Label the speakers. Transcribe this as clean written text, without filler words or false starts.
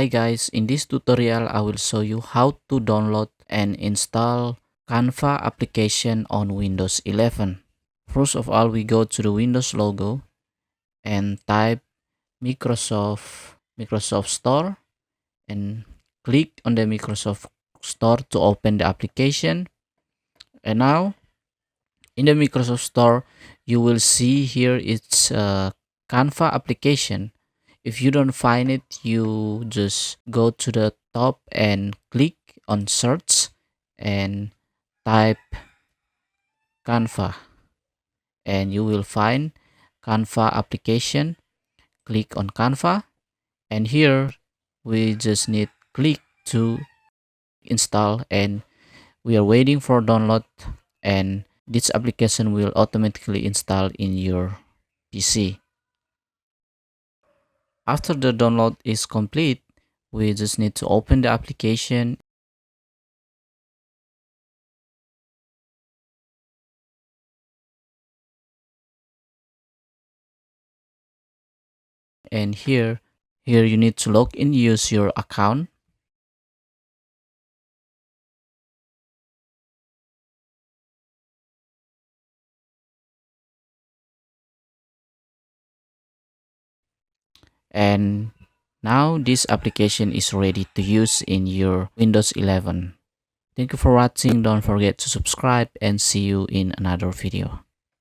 Speaker 1: Hi guys, in this tutorial I will show you how to download and install Canva application on Windows 11. First of all, we go to the Windows logo and type Microsoft Store and click on the Microsoft Store to open the application. And now in the Microsoft Store, you will see here it's Canva application. If you don't find it, you just go to the top and click on search and type Canva, and you will find Canva application. Click on Canva, and here we just need click to install, and we are waiting for download, and this application will automatically install in your PC. After the download is complete, we just need to open the application, and here you need to log in, use your account, and now this application is ready to use in your Windows 11. Thank you for watching. Don't forget to subscribe and see you in another video.